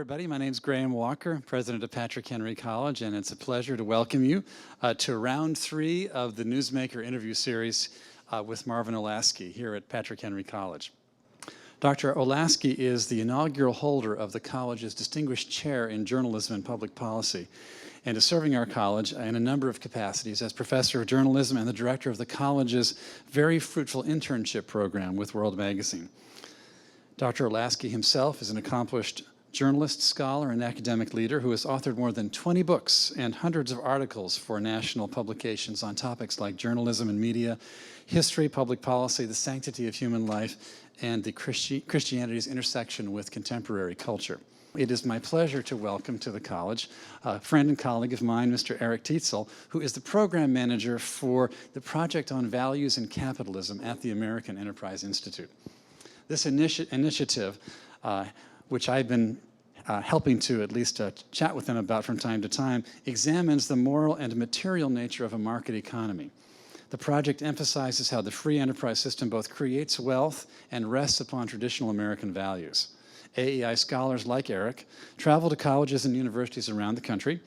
everybody. My name is Graham Walker, president of Patrick Henry College, and it's a pleasure to welcome you to round 3 of the Newsmaker interview series with Marvin Olasky here at Patrick Henry College. Dr. Olasky is the inaugural holder of the college's Distinguished Chair in Journalism and Public Policy, and is serving our college in a number of capacities as professor of journalism and the director of the college's very fruitful internship program with World Magazine. Dr. Olasky himself is an accomplished journalist, scholar, and academic leader who has authored more than 20 books and hundreds of articles for national publications on topics like journalism and media, history, public policy, the sanctity of human life, and the Christianity's intersection with contemporary culture. It is my pleasure to welcome to the college a friend and colleague of mine, Mr. Eric Teetsel, who is the program manager for the project on Values and Capitalism at the American Enterprise Institute. This initiative, which I've been helping to at least chat with them about from time to time, examines the moral and material nature of a market economy. The project emphasizes how the free enterprise system both creates wealth and rests upon traditional American values. AEI scholars like Eric travel to colleges and universities around the country,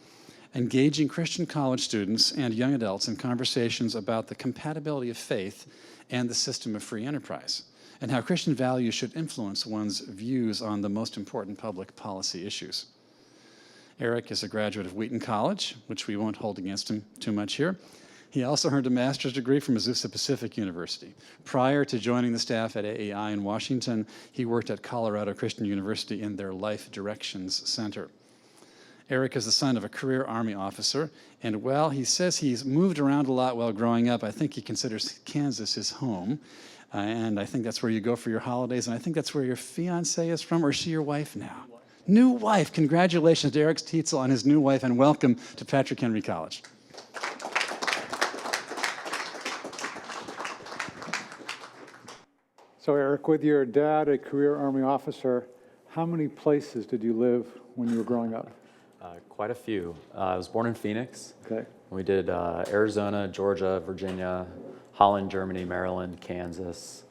engaging Christian college students and young adults in conversations about the compatibility of faith and the system of free enterprise, and how Christian values should influence one's views on the most important public policy issues. Eric is a graduate of Wheaton College, which we won't hold against him too much here. He also earned a master's degree from Azusa Pacific University. Prior to joining the staff at AEI in Washington, he worked at Colorado Christian University in their Life Directions Center. Eric is the son of a career Army officer, and while he says he's moved around a lot while growing up, I think he considers Kansas his home. And I think that's where you go for your holidays, and I think that's where your fiancée is from, or is she your wife now? New wife. Congratulations to Eric Teetsel on his new wife, and welcome to Patrick Henry College. So Eric, with your dad, a career Army officer, how many places did you live when you were growing up? Quite a few. I was born in Phoenix. Okay. We did Arizona, Georgia, Virginia, Holland, Germany, Maryland, Kansas,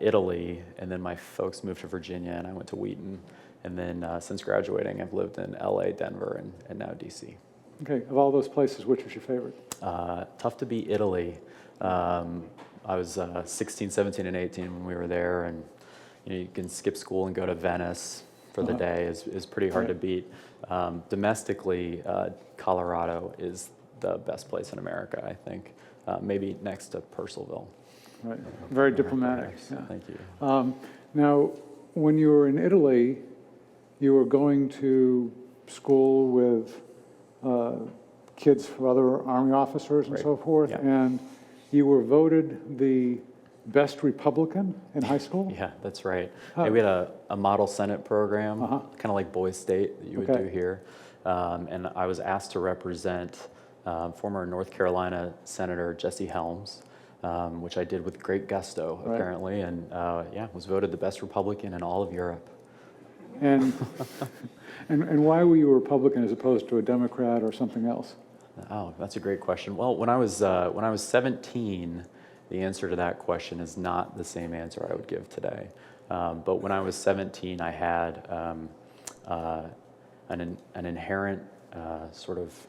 Italy, and then my folks moved to Virginia and I went to Wheaton. And then since graduating, I've lived in LA, Denver, and now DC. Okay, of all those places, which was your favorite? Tough to beat Italy. I was 16, 17, and 18 when we were there, and you can skip school and go to Venice for the day is pretty hard to beat. Domestically, Colorado is the best place in America, I think. Maybe next to Purcellville. Right, very diplomatic. Nice. Yeah. Thank you. Now, when you were in Italy, you were going to school with kids from other Army officers and so forth, and you were voted the best Republican in high school? Yeah, that's right. Yeah, we had a model Senate program, kind of like Boys State that you would do here. And I was asked to represent former North Carolina Senator Jesse Helms, which I did with great gusto, apparently, and was voted the best Republican in all of Europe. And why were you a Republican as opposed to a Democrat or something else? Oh, that's a great question. Well, when I was 17, the answer to that question is not the same answer I would give today. But when I was 17, I had an inherent sort of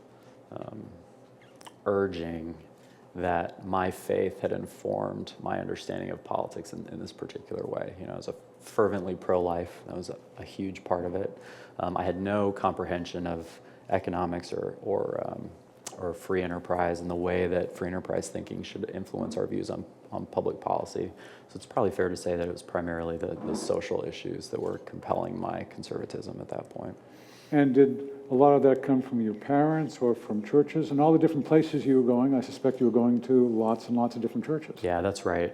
urging that my faith had informed my understanding of politics in this particular way. You know, I was a fervently pro-life. That was a huge part of it. I had no comprehension of economics or free enterprise and the way that free enterprise thinking should influence our views on public policy. So it's probably fair to say that it was primarily the social issues that were compelling my conservatism at that point. And did a lot of that come from your parents or from churches? And all the different places you were going, I suspect you were going to lots and lots of different churches. Yeah, that's right.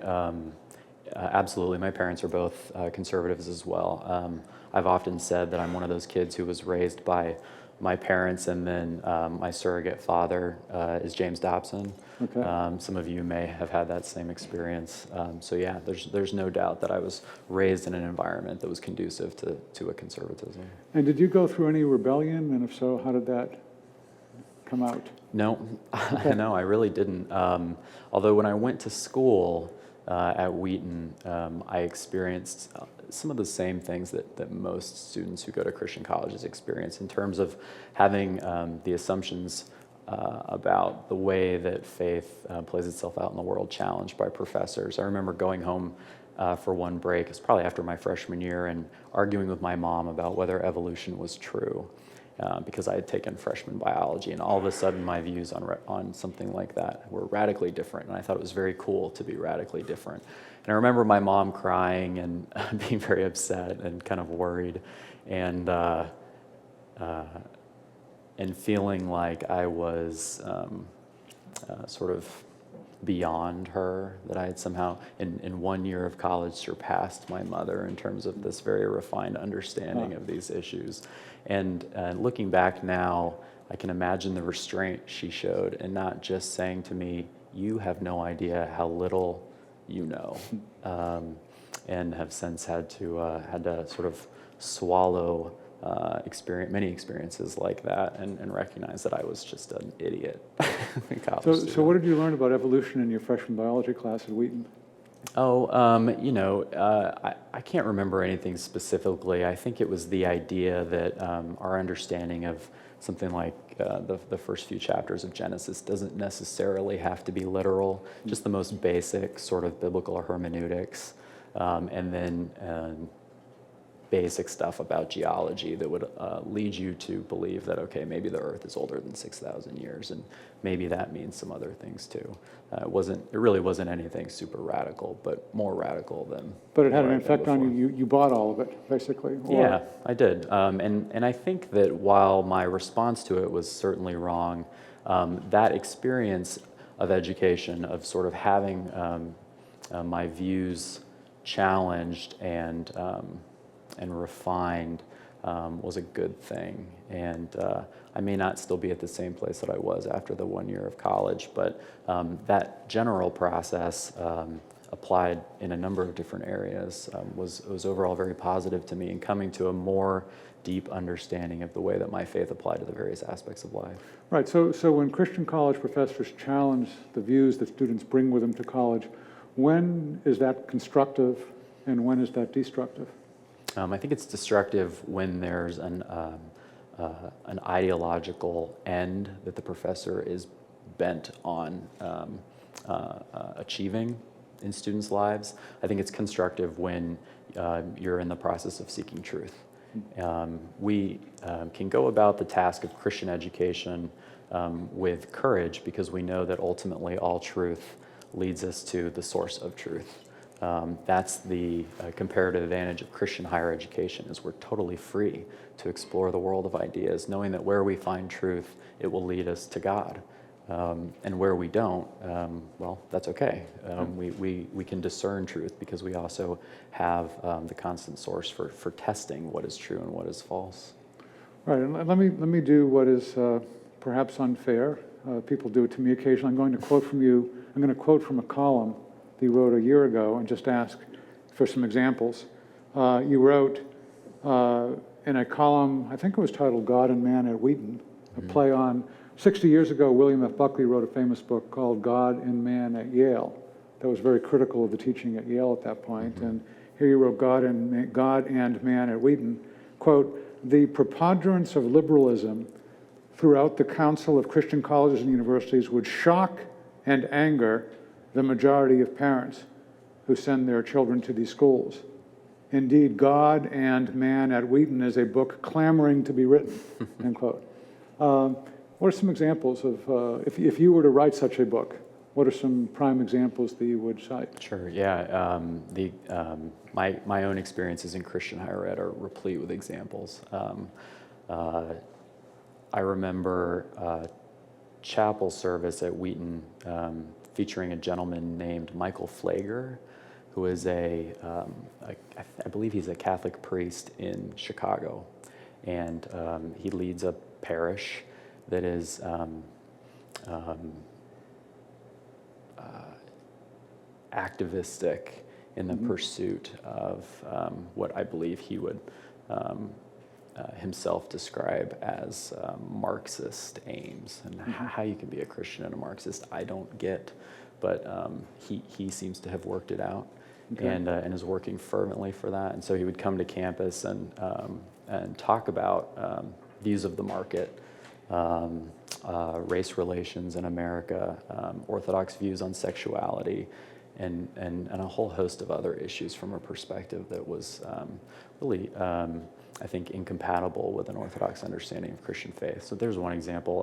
Absolutely. My parents are both conservatives as well. I've often said that I'm one of those kids who was raised by my parents, and then my surrogate father is James Dobson. Okay. Some of you may have had that same experience. So yeah, there's no doubt that I was raised in an environment that was conducive to a conservatism. And did you go through any rebellion? And if so, how did that come out? No, no, I really didn't. Although when I went to school, at Wheaton, I experienced some of the same things that most students who go to Christian colleges experience in terms of having the assumptions about the way that faith plays itself out in the world challenged by professors. I remember going home for one break, it's probably after my freshman year, and arguing with my mom about whether evolution was true. Because I had taken freshman biology, and all of a sudden my views on something like that were radically different, and I thought it was very cool to be radically different. And I remember my mom crying and being very upset and kind of worried, and feeling like I was sort of beyond her, that I had somehow, in 1 year of college, surpassed my mother in terms of this very refined understanding of these issues. And looking back now, I can imagine the restraint she showed, and not just saying to me, "You have no idea how little you know," and have since had to sort of swallow many experiences like that, and recognize that I was just an idiot. So what did you learn about evolution in your freshman biology class at Wheaton? I can't remember anything specifically. I think it was the idea that our understanding of something like the first few chapters of Genesis doesn't necessarily have to be literal, just the most basic sort of biblical hermeneutics, and then basic stuff about geology that would lead you to believe that, okay, maybe the Earth is older than 6,000 years, and maybe that means some other things too. It really wasn't anything super radical, but more radical than. But it had an effect on you. You bought all of it, basically. Yeah, I did, and I think that while my response to it was certainly wrong, that experience of education, of sort of having my views challenged and refined, was a good thing. And I may not still be at the same place that I was after the 1 year of college, but that general process applied in a number of different areas was overall very positive to me in coming to a more deep understanding of the way that my faith applied to the various aspects of life. Right, so when Christian college professors challenge the views that students bring with them to college, when is that constructive and when is that destructive? I think it's destructive when there's an ideological end that the professor is bent on achieving in students' lives. I think it's constructive when you're in the process of seeking truth. We can go about the task of Christian education with courage, because we know that ultimately all truth leads us to the source of truth. That's the comparative advantage of Christian higher education, is we're totally free to explore the world of ideas, knowing that where we find truth, it will lead us to God. And where we don't, well, that's okay. We can discern truth because we also have the constant source for testing what is true and what is false. Right, and let me do what is perhaps unfair. People do it to me occasionally. I'm going to quote from a column that you wrote a year ago and just ask for some examples. You wrote in a column, I think it was titled God and Man at Wheaton, a play on, 60 years ago, William F. Buckley wrote a famous book called God and Man at Yale that was very critical of the teaching at Yale at that point. And here you wrote God and Man at Wheaton, quote, "The preponderance of liberalism throughout the Council of Christian Colleges and Universities would shock and anger the majority of parents who send their children to these schools. Indeed, God and Man at Wheaton is a book clamoring to be written," end quote. What are some examples of, if you were to write such a book, what are some prime examples that you would cite? Sure, yeah. My own experiences in Christian higher ed are replete with examples. I remember chapel service at Wheaton featuring a gentleman named Michael Flager, who is I believe he's a Catholic priest in Chicago. And he leads a parish that is activistic in the pursuit of what I believe he would himself describe as Marxist aims. And how you can be a Christian and a Marxist, I don't get. but he seems to have worked it out. Okay. And is working fervently for that. And so he would come to campus and talk about views of the market, race relations in America, Orthodox views on sexuality, and a whole host of other issues from a perspective that was really, I think, incompatible with an Orthodox understanding of Christian faith. So there's one example.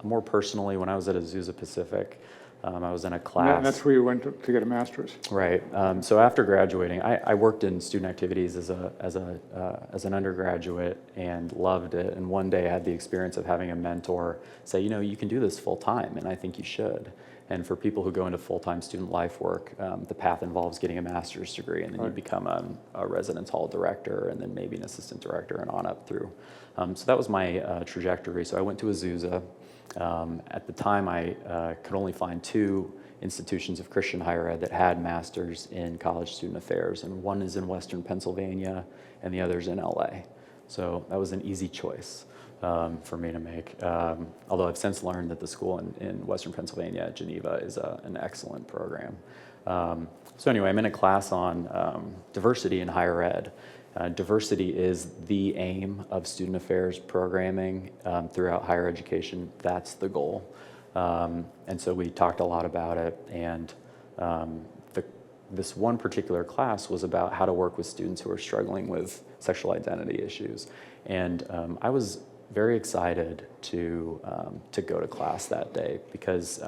More personally, when I was at Azusa Pacific, I was in a class. And that's where you went to get a master's. Right. So after graduating, I worked in student activities as an undergraduate and loved it. And one day I had the experience of having a mentor say, you know, you can do this full time, and I think you should. And for people who go into full-time student life work, the path involves getting a master's degree, and then you become a residence hall director, and then maybe an assistant director, and on up through. So that was my trajectory. So I went to Azusa. At the time, I could only find 2 institutions of Christian higher ed that had masters in college student affairs, and one is in Western Pennsylvania, and the other's in LA. So that was an easy choice for me to make. Although I've since learned that the school in Western Pennsylvania, Geneva, is an excellent program. So anyway, I'm in a class on diversity in higher ed. Diversity is the aim of student affairs programming throughout higher education. That's the goal. And so we talked a lot about it. And this one particular class was about how to work with students who are struggling with sexual identity issues. And I was very excited to go to class that day because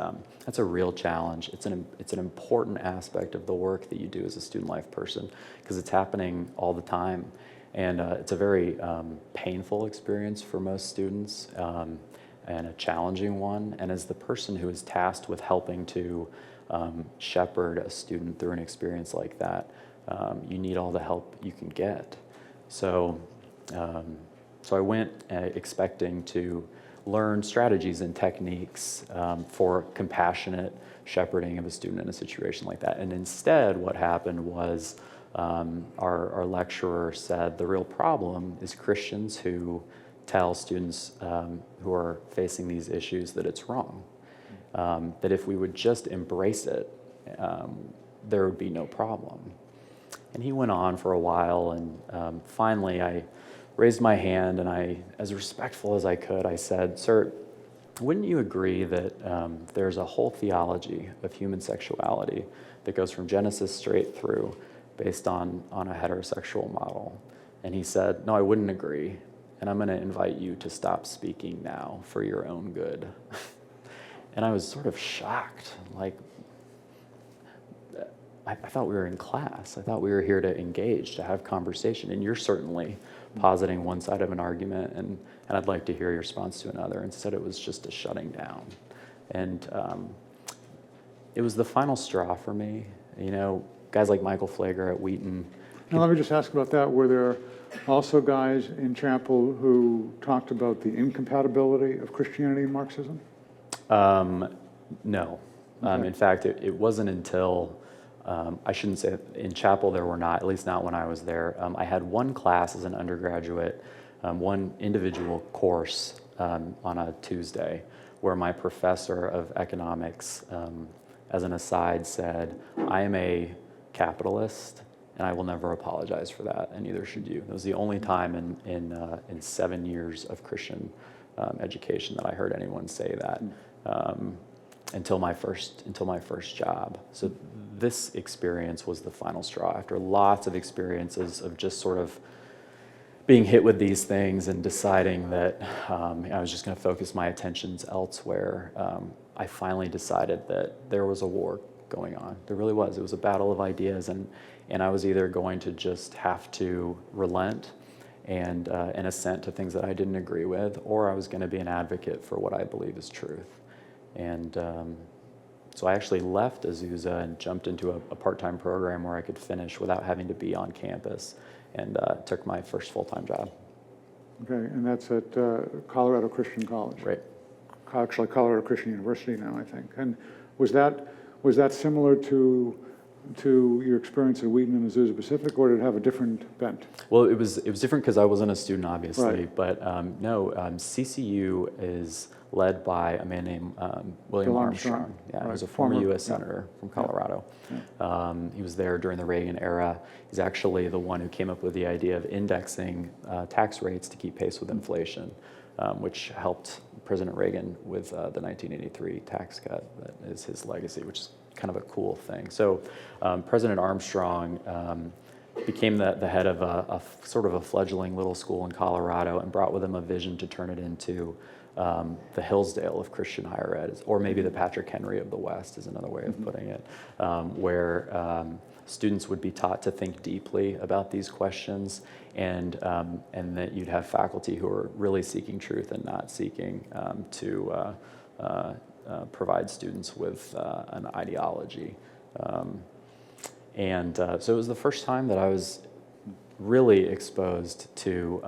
that's a real challenge. It's an important aspect of the work that you do as a student life person because it's happening all the time, and it's a very painful experience for most students and a challenging one. And as the person who is tasked with helping to shepherd a student through an experience like that, you need all the help you can get. So I went expecting to learn strategies and techniques for compassionate shepherding of a student in a situation like that. And instead, what happened was our lecturer said the real problem is Christians who tell students who are facing these issues that it's wrong. That if we would just embrace it, there would be no problem. And he went on for a while, and finally I raised my hand, and I, as respectful as I could, I said, "Sir, wouldn't you agree that there's a whole theology of human sexuality that goes from Genesis straight through based on a heterosexual model?" And he said, "No, I wouldn't agree, and I'm going to invite you to stop speaking now for your own good." And I was sort of shocked, like, I thought we were in class. I thought we were here to engage, to have conversation, and you're certainly positing one side of an argument, and I'd like to hear your response to another. Instead, it was just a shutting down. And it was the final straw for me. You know, guys like Michael Flager at Wheaton. Now, let me just ask about that. Were there also guys in chapel who talked about the incompatibility of Christianity and Marxism? No. Okay. In fact, it wasn't until I shouldn't say in chapel there were not, at least not when I was there. I had one class as an undergraduate, one individual course on a Tuesday where my professor of economics, as an aside, said, "I am a capitalist and I will never apologize for that, and neither should you." It was the only time in 7 years of Christian education that I heard anyone say that. Until my first job. So this experience was the final straw. After lots of experiences of just sort of being hit with these things and deciding that I was just going to focus my attentions elsewhere, I finally decided that there was a war going on. There really was. It was a battle of ideas, and I was either going to just have to relent and assent to things that I didn't agree with, or I was going to be an advocate for what I believe is truth. And so I actually left Azusa and jumped into a part-time program where I could finish without having to be on campus, and took my first full-time job. Okay, and that's at Colorado Christian College. Right. Actually, Colorado Christian University now, I think. And was that similar to to your experience at Wheaton and Azusa Pacific, or did it have a different bent? Well, it was different because I wasn't a student, obviously. Right. But no, CCU is led by a man named William Bill Armstrong. Armstrong. Yeah, he Right. was a former U.S. Yeah. senator from Colorado. Yeah. He was there during the Reagan era. He's actually the one who came up with the idea of indexing tax rates to keep pace with inflation, which helped President Reagan with the 1983 tax cut. That is his legacy, which is kind of a cool thing. So President Armstrong became the head of a sort of a fledgling little school in Colorado and brought with him a vision to turn it into the Hillsdale of Christian higher ed, or maybe the Patrick Henry of the West is another way of putting it, where students would be taught to think deeply about these questions, and that you'd have faculty who are really seeking truth and not seeking to provide students with an ideology. So it was the first time that I was really exposed to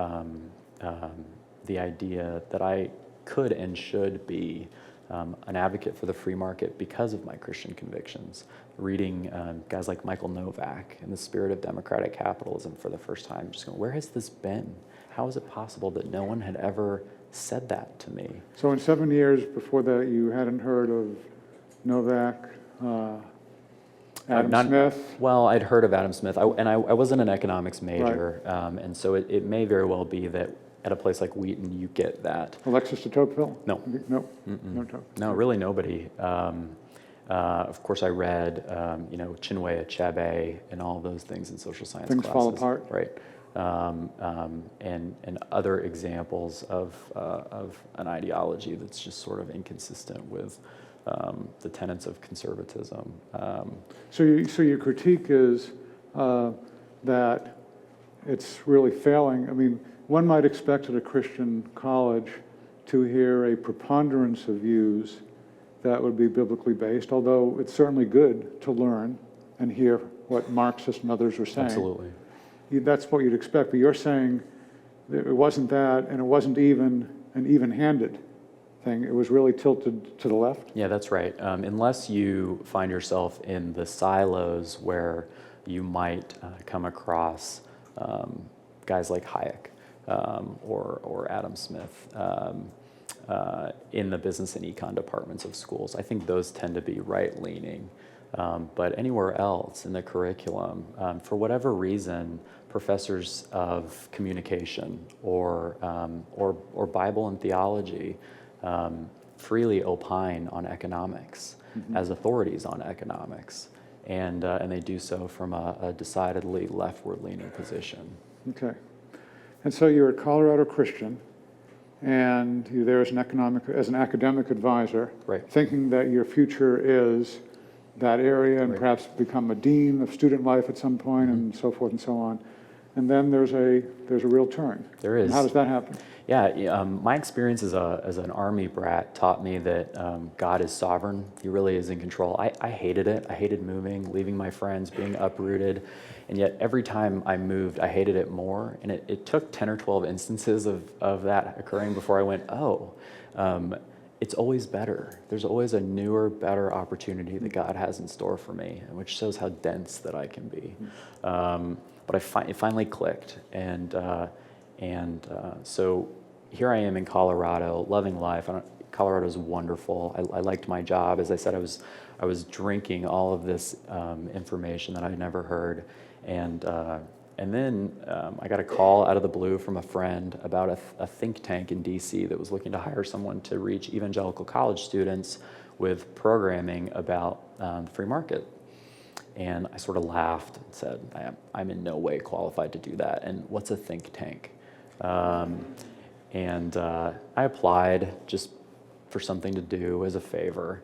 the idea that I could and should be an advocate for the free market because of my Christian convictions. Reading guys like Michael Novak and The Spirit of Democratic Capitalism for the first time, just going, where has this been? How is it possible that no one had ever said that to me? So in 7 years before that, you hadn't heard of Novak, Adam Smith? Well, I'd heard of Adam Smith, I wasn't an economics major, Right. and so it may very well be that at a place like Wheaton, you get that. Alexis de Tocqueville? No. No? No Tocqueville. No, really nobody. Of course, I read, Chinwe Achebe and all those things in social science Things classes. Fall Apart. Right. And other examples of an ideology that's just sort of inconsistent with the tenets of conservatism. So your critique is that it's really failing. I mean, one might expect at a Christian college to hear a preponderance of views that would be biblically based, although it's certainly good to learn and hear what Marxists and others are saying. Absolutely. That's what you'd expect, but you're saying that it wasn't that, and it wasn't even an even-handed thing. It was really tilted to the left? Yeah, that's right. Unless you find yourself in the silos where you might come across guys like Hayek or Adam Smith in the business and econ departments of schools. I think those tend to be right-leaning. But anywhere else in the curriculum, for whatever reason, professors of communication or Bible and theology freely opine on economics as authorities on economics, and they do so from a decidedly leftward-leaning position. Okay. And so you're at Colorado Christian, and you're there as an academic advisor, Right. thinking that your future is that area and Right. perhaps become a dean of student life at some point and so forth and so on. And then there's a real turn. There is. And how does that happen? Yeah, my experience as an Army brat taught me that God is sovereign. He really is in control. I hated it. I hated moving, leaving my friends, being uprooted. And yet every time I moved, I hated it more. And it took 10 or 12 instances of that occurring before I went, it's always better. There's always a newer, better opportunity that God has in store for me, which shows how dense that I can be. But it finally clicked, and so here I am in Colorado, loving life. Colorado is wonderful. I liked my job. As I said, I was drinking all of this information that I'd never heard, and then I got a call out of the blue from a friend about a think tank in DC that was looking to hire someone to reach evangelical college students with programming about the free market. And I sort of laughed and said, I'm in no way qualified to do that. And what's a think tank? And I applied just for something to do as a favor.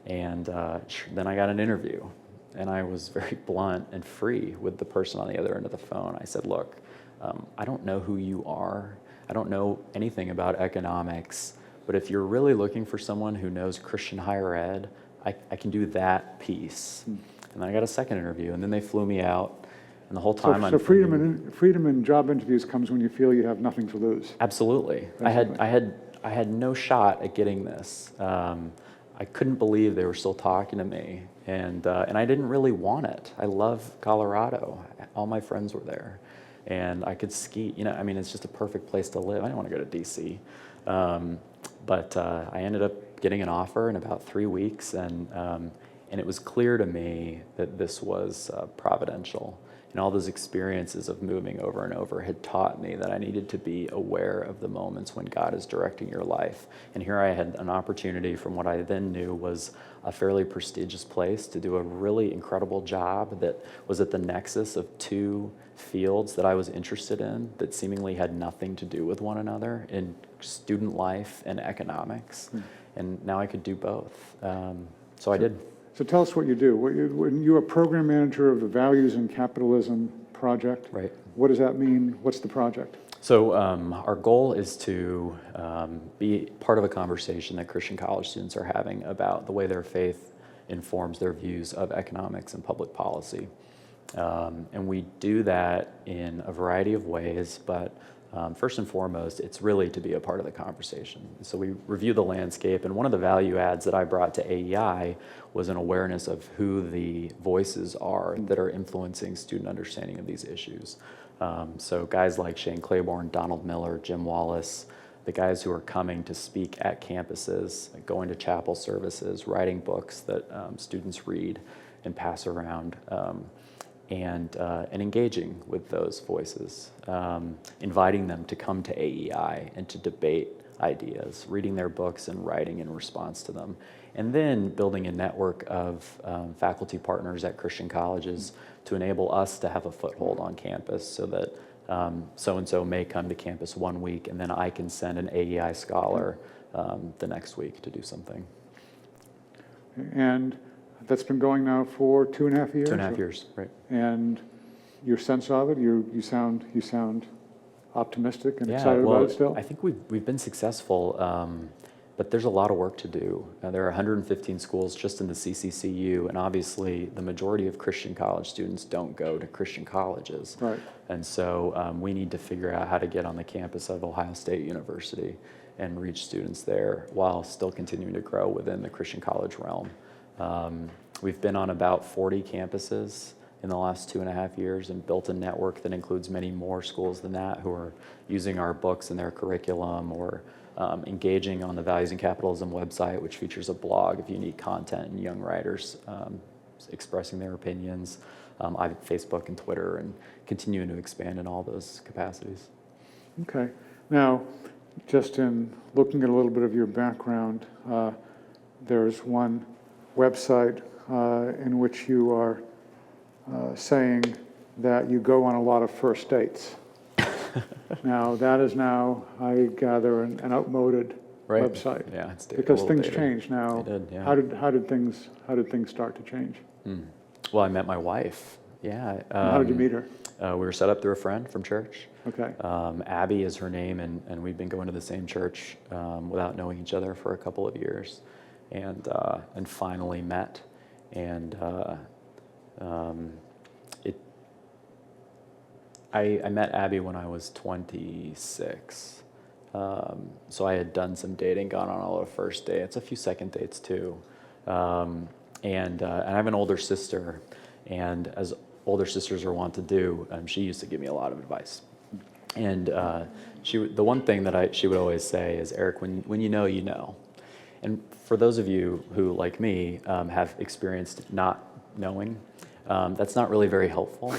And then I got an interview. And I was very blunt and free with the person on the other end of the phone. I said, look, I don't know who you are. I don't know anything about economics. But if you're really looking for someone who knows Christian higher ed, I can do that piece. And then I got a second interview, and then they flew me out. And the whole time So freedom in job interviews comes when you feel you have nothing to lose. Absolutely. I had no shot at getting this. I couldn't believe they were still talking to me, and I didn't really want it. I love Colorado. All my friends were there, and I could ski. I mean, it's just a perfect place to live. I didn't want to go to DC, but I ended up getting an offer in about 3 weeks, and it was clear to me that this was providential. And all those experiences of moving over and over had taught me that I needed to be aware of the moments when God is directing your life. And here I had an opportunity from what I then knew was a fairly prestigious place to do a really incredible job that was at the nexus of two fields that I was interested in that seemingly had nothing to do with one another, in student life and economics. And now I could do both. So I did. So tell us what you do. When you're a program manager of the Values and Capitalism project, Right. What does that mean? What's the project? So our goal is to be part of a conversation that Christian college students are having about the way their faith informs their views of economics and public policy. And we do that in a variety of ways, but first and foremost, it's really to be a part of the conversation. So we review the landscape, and one of the value adds that I brought to AEI was an awareness of who the voices are that are influencing student understanding of these issues. So guys like Shane Claiborne, Donald Miller, Jim Wallace, the guys who are coming to speak at campuses, going to chapel services, writing books that students read and pass around, and engaging with those voices, inviting them to come to AEI and to debate ideas, reading their books and writing in response to them, and then building a network of faculty partners at Christian colleges to enable us to have a foothold on campus so that so-and-so may come to campus 1 week and then I can send an AEI scholar the next week to do something. And that's been going now for 2.5 years? 2.5 years, right. And your sense of it, you sound optimistic and excited about it still? I think we've been successful, but there's a lot of work to do. There are 115 schools just in the CCCU, and obviously the majority of Christian college students don't go to Christian colleges. Right. And so we need to figure out how to get on the campus of Ohio State University and reach students there while still continuing to grow within the Christian college realm. We've been on about 40 campuses in the last 2.5 years and built a network that includes many more schools than that who are using our books in their curriculum or engaging on the Values and Capitalism website, which features a blog of unique content and young writers expressing their opinions. I have Facebook and Twitter, and continuing to expand in all those capacities. Okay. Now, just in looking at a little bit of your background, there's one website in which you are saying that you go on a lot of first dates. Now, that is now, I gather, an outmoded website. Yeah, it's because things change now. They did, yeah. How did things start to change? Well, I met my wife. Yeah. How did you meet her? We were set up through a friend from church. Okay. Abby is her name, and we've been going to the same church without knowing each other for a couple of years, and finally met, and I met Abby when I was 26. So I had done some dating, gone on all the first dates, a few second dates too. And I have an older sister, and as older sisters are wont to do, she used to give me a lot of advice. And the one thing that she would always say is, Eric, when you know, you know. And for those of you who, like me, have experienced not knowing, that's not really very helpful.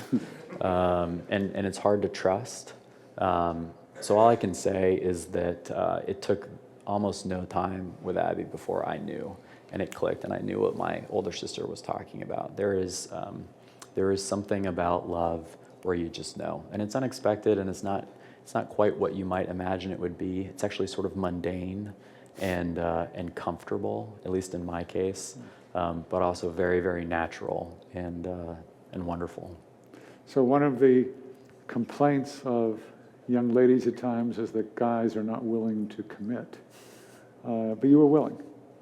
And it's hard to trust. So all I can say is that it took almost no time with Abby before I knew, and it clicked, and I knew what my older sister was talking about. There is something about love where you just know, and it's unexpected, and it's not quite what you might imagine it would be. It's actually sort of mundane and comfortable, at least in my case, but also very, very natural and wonderful. So one of the complaints of young ladies at times is that guys are not willing to commit. But you were willing.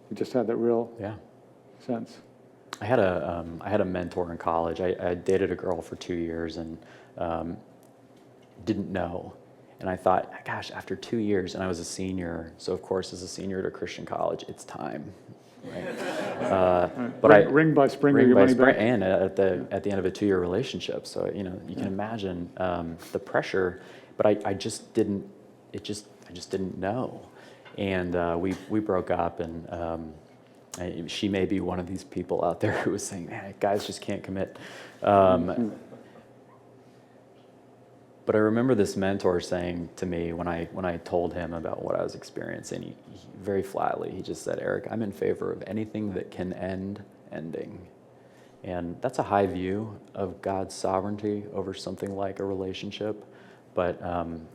You just had that real sense. I had a mentor in college. I dated a girl for 2 years and didn't know. And I thought, gosh, after 2 years, and I was a senior, so of course as a senior at a Christian college, it's time. right? But ring by spring, ring your by money spring, back. and at the end of a 2-year relationship. So you can imagine the pressure. But I just didn't. I just didn't know, and we broke up, and she may be one of these people out there who was saying, "Man, guys just can't commit." But I remember this mentor saying to me when I told him about what I was experiencing, he very flatly, he just said, "Eric, I'm in favor of anything that can end ending." And that's a high view of God's sovereignty over something like a relationship, but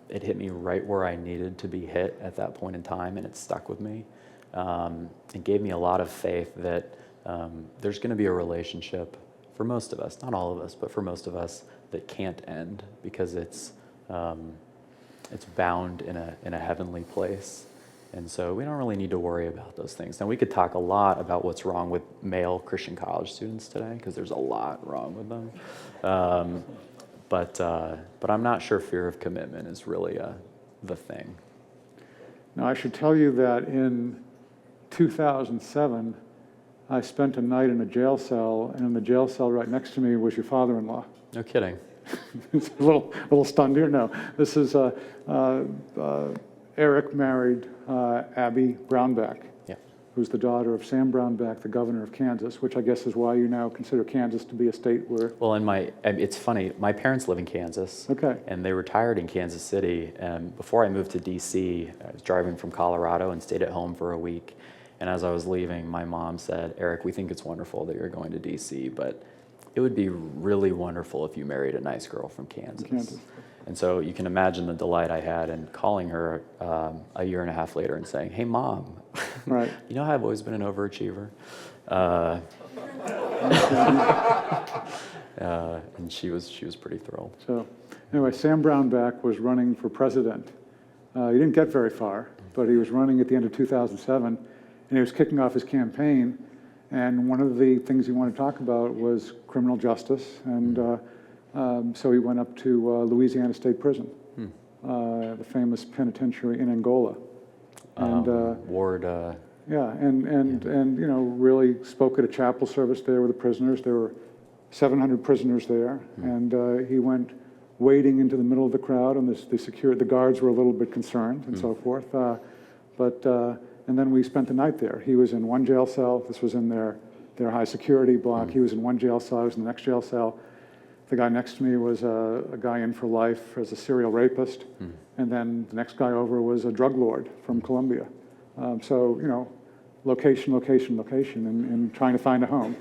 it hit me right where I needed to be hit at that point in time, and it stuck with me. It gave me a lot of faith that there's going to be a relationship for most of us, not all of us, but for most of us, that can't end because it's bound in a heavenly place. And so we don't really need to worry about those things. Now, we could talk a lot about what's wrong with male Christian college students today, because there's a lot wrong with them. But I'm not sure fear of commitment is really the thing. Now, I should tell you that in 2007, I spent a night in a jail cell, and in the jail cell right next to me was your father-in-law. No kidding. It's a little stunned here. No, this is Eric married Abby Brownback, Yeah. who's the daughter of Sam Brownback, the governor of Kansas, which I guess is why you now consider Kansas to be a state where... Well, it's funny, my parents live in Kansas. Okay. And they retired in Kansas City. And before I moved to DC, I was driving from Colorado and stayed at home for a week. And as I was leaving, my mom said, "Eric, we think it's wonderful that you're going to DC, but it would be really wonderful if you married a nice girl from Kansas." And so you can imagine the delight I had in calling her a year and a half later and saying, "Hey, Mom, Right. you know how I've always been an overachiever?" And she was pretty thrilled. So anyway, Sam Brownback was running for president. He didn't get very far, but he was running at the end of 2007, and he was kicking off his campaign. And one of the things he wanted to talk about was criminal justice. And so he went up to Louisiana State Prison, the famous penitentiary in Angola. And Ward. yeah, and really spoke at a chapel service there with the prisoners. There were 700 prisoners there, and he went wading into the middle of the crowd, and the guards were a little bit concerned and so forth. And then we spent the night there. He was in one jail cell. This was in their high security block. He was in one jail cell. I was in the next jail cell. The guy next to me was a guy in for life as a serial rapist. And then the next guy over was a drug lord from Colombia. So, location, and trying to find a home.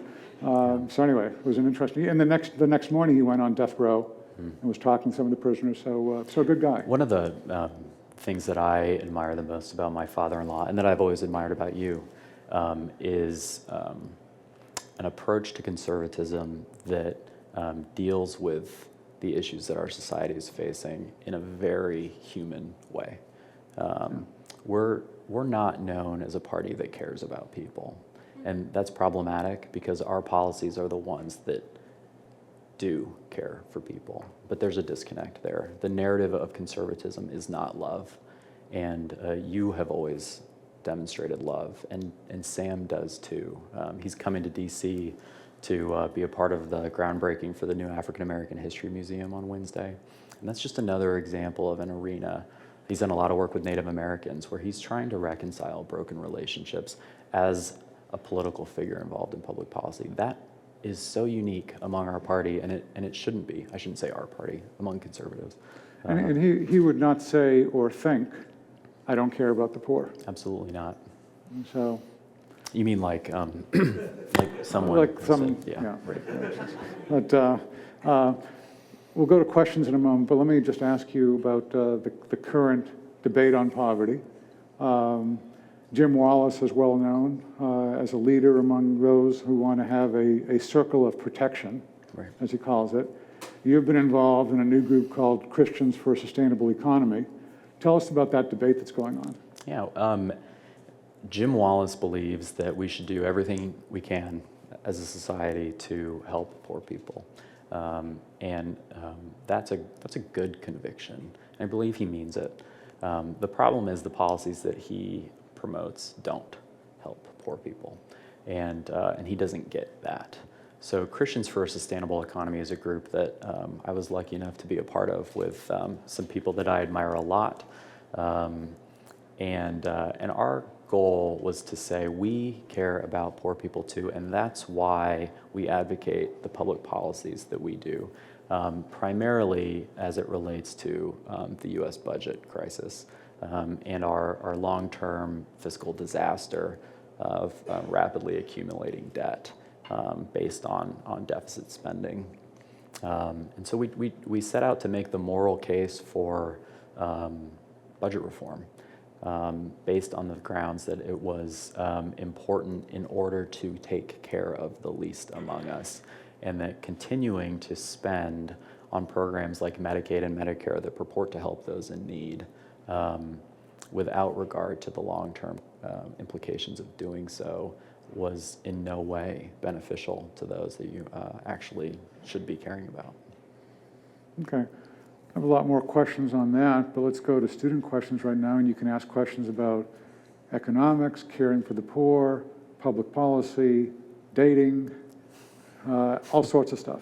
So anyway, it was an interesting, and the next morning he went on death row and was talking to some of the prisoners. So a good guy. One of the things that I admire the most about my father-in-law, and that I've always admired about you, is an approach to conservatism that deals with the issues that our society is facing in a very human way. We're not known as a party that cares about people, and that's problematic because our policies are the ones that do care for people, but there's a disconnect there. The narrative of conservatism is not love, and you have always demonstrated love, and Sam does too. He's coming to DC to be a part of the groundbreaking for the new African American History Museum on Wednesday, and that's just another example of an arena. He's done a lot of work with Native Americans where he's trying to reconcile broken relationships as a political figure involved in public policy. That is so unique among our party, and it shouldn't be. I shouldn't say our party, among conservatives. And he would not say or think, "I don't care about the poor." Absolutely not. So, You mean like someone? like some, said, yeah. Right. But we'll go to questions in a moment, but let me just ask you about the current debate on poverty. Jim Wallace is well known as a leader among those who want to have a circle of protection, Right. as he calls it. You've been involved in a new group called Christians for a Sustainable Economy. Tell us about that debate that's going on. Yeah. Jim Wallace believes that we should do everything we can as a society to help poor people. And that's a good conviction. I believe he means it. The problem is the policies that he promotes don't help poor people. and he doesn't get that. So Christians for a Sustainable Economy is a group that I was lucky enough to be a part of with some people that I admire a lot. And our goal was to say we care about poor people too, and that's why we advocate the public policies that we do, primarily as it relates to the U.S. budget crisis and our long-term fiscal disaster of rapidly accumulating debt based on deficit spending. And so we set out to make the moral case for budget reform. Based on the grounds that it was important in order to take care of the least among us, and that continuing to spend on programs like Medicaid and Medicare that purport to help those in need without regard to the long-term implications of doing so was in no way beneficial to those that you actually should be caring about. Okay. I have a lot more questions on that, but let's go to student questions right now, and you can ask questions about economics, caring for the poor, public policy, dating, all sorts of stuff.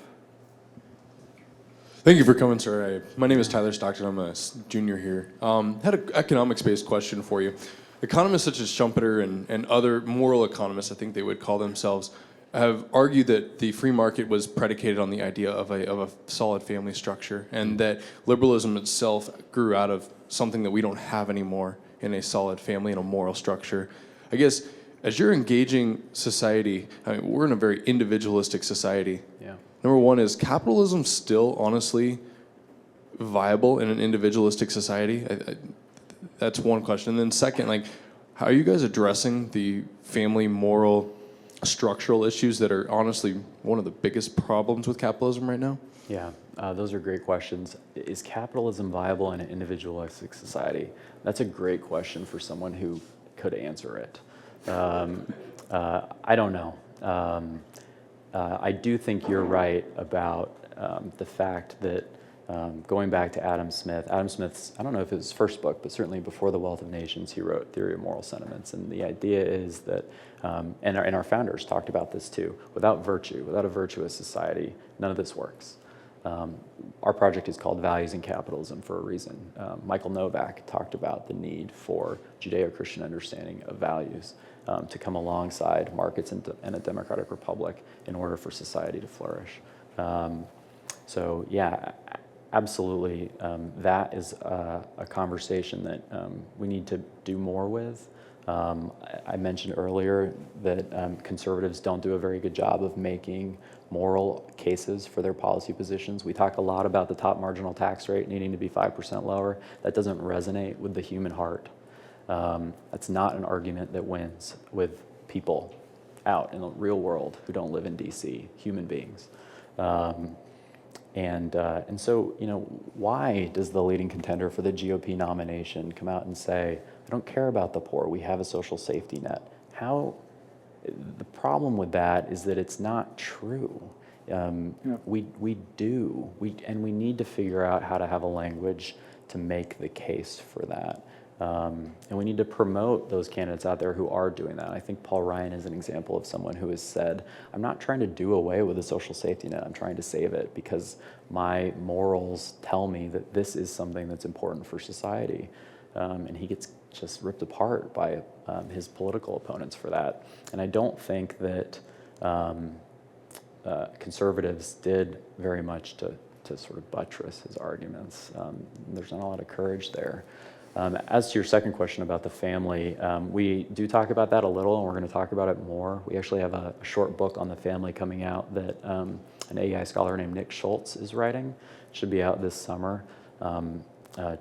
Thank you for coming, sir. My name is Tyler Stockton. I'm a junior here. Had an economics-based question for you. Economists such as Schumpeter and other moral economists, I think they would call themselves, have argued that the free market was predicated on the idea of a solid family structure, and that liberalism itself grew out of something that we don't have anymore in a solid family and a moral structure. I guess as you're engaging society, I mean, we're in a very individualistic society. Yeah. Number one, is capitalism still honestly viable in an individualistic society? That's one question. And then second, like, how are you guys addressing the family moral structural issues that are honestly one of the biggest problems with capitalism right now? Yeah, those are great questions. Is capitalism viable in an individualistic society? That's a great question for someone who could answer it. I don't know. I do think you're right about the fact that going back to Adam Smith's, I don't know if it was his first book, but certainly before The Wealth of Nations, he wrote Theory of Moral Sentiments. And the idea is that, and our founders talked about this too, without a virtuous society, none of this works. Our project is called Values and Capitalism for a reason. Michael Novak talked about the need for Judeo-Christian understanding of values to come alongside markets and a democratic republic in order for society to flourish. So yeah, absolutely, that is a conversation that we need to do more with. I mentioned earlier that conservatives don't do a very good job of making moral cases for their policy positions. We talk a lot about the top marginal tax rate needing to be 5% lower. That doesn't resonate with the human heart. That's not an argument that wins with people out in the real world who don't live in DC, human beings. And so, you know, why does the leading contender for the GOP nomination come out and say, I don't care about the poor, we have a social safety net? The problem with that is that it's not true. We do, and we need to figure out how to have a language to make the case for that. And we need to promote those candidates out there who are doing that. I think Paul Ryan is an example of someone who has said, I'm not trying to do away with the social safety net, I'm trying to save it because my morals tell me that this is something that's important for society. And he gets just ripped apart by his political opponents for that. And I don't think that conservatives did very much to sort of buttress his arguments. There's not a lot of courage there. As to your second question about the family, we do talk about that a little, and we're going to talk about it more. We actually have a short book on the family coming out that an AEI scholar named Nick Schultz is writing. It should be out this summer.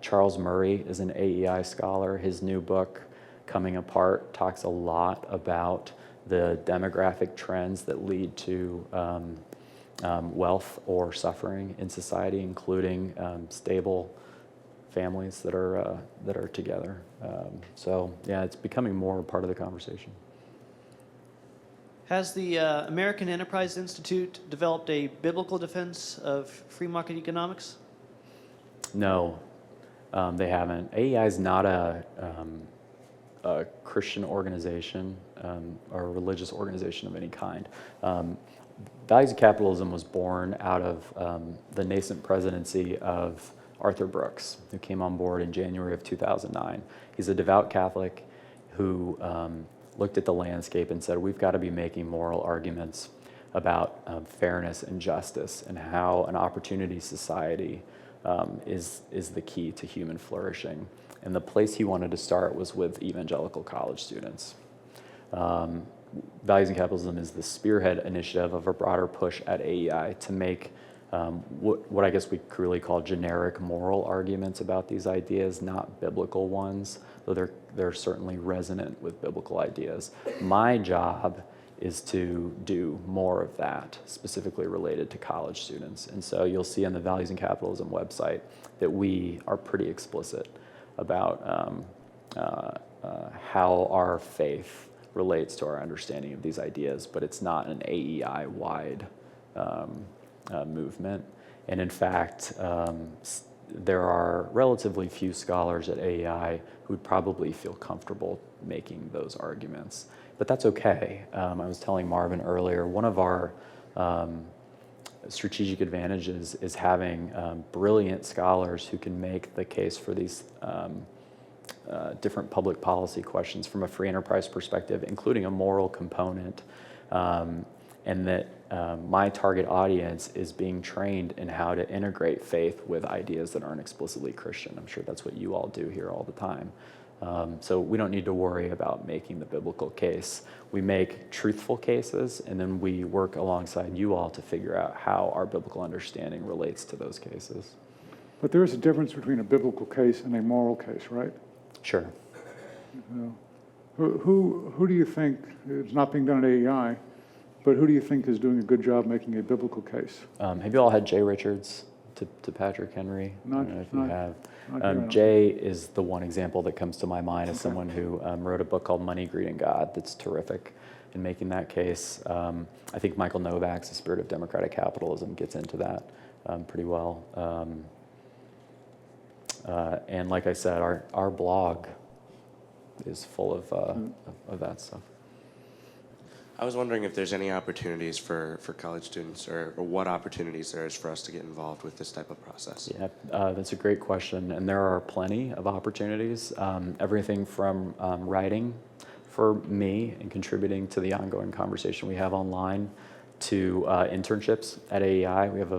Charles Murray is an AEI scholar. His new book, Coming Apart, talks a lot about the demographic trends that lead to wealth or suffering in society, including stable families that are together. So yeah, it's becoming more part of the conversation. Has the American Enterprise Institute developed a biblical defense of free market economics? No, they haven't. AEI is not a a Christian organization or a religious organization of any kind. Values and Capitalism was born out of the nascent presidency of Arthur Brooks, who came on board in January of 2009. He's a devout Catholic who looked at the landscape and said, we've got to be making moral arguments about fairness and justice and how an opportunity society is the key to human flourishing. And the place he wanted to start was with evangelical college students. Values and Capitalism is the spearhead initiative of a broader push at AEI to make what I guess we really call generic moral arguments about these ideas, not biblical ones, though they're certainly resonant with biblical ideas. My job is to do more of that, specifically related to college students. And so you'll see on the Values and Capitalism website that we are pretty explicit about how our faith relates to our understanding of these ideas, but it's not an AEI-wide movement. And in fact, there are relatively few scholars at AEI who would probably feel comfortable making those arguments. But that's okay. I was telling Marvin earlier, one of our strategic advantages is having brilliant scholars who can make the case for these different public policy questions from a free enterprise perspective, including a moral component, and that my target audience is being trained in how to integrate faith with ideas that aren't explicitly Christian. I'm sure that's what you all do here all the time. So we don't need to worry about making the biblical case. We make truthful cases, and then we work alongside you all to figure out how our biblical understanding relates to those cases. But there is a difference between a biblical case and a moral case, right? Sure. Who do you think, it's not being done at AEI, but who do you think is doing a good job making a biblical case? Have you all had Jay Richards to Patrick Henry? I don't know if you have. Jay is the one example that comes to my mind as someone who wrote a book called Money, Greed, and God that's terrific in making that case. I think Michael Novak's The Spirit of Democratic Capitalism gets into that pretty well. And like I said, our blog is full of that stuff. I was wondering if there's any opportunities for college students or what opportunities there is for us to get involved with this type of process. Yeah, that's a great question. And there are plenty of opportunities, everything from writing for me and contributing to the ongoing conversation we have online to internships at AEI. We have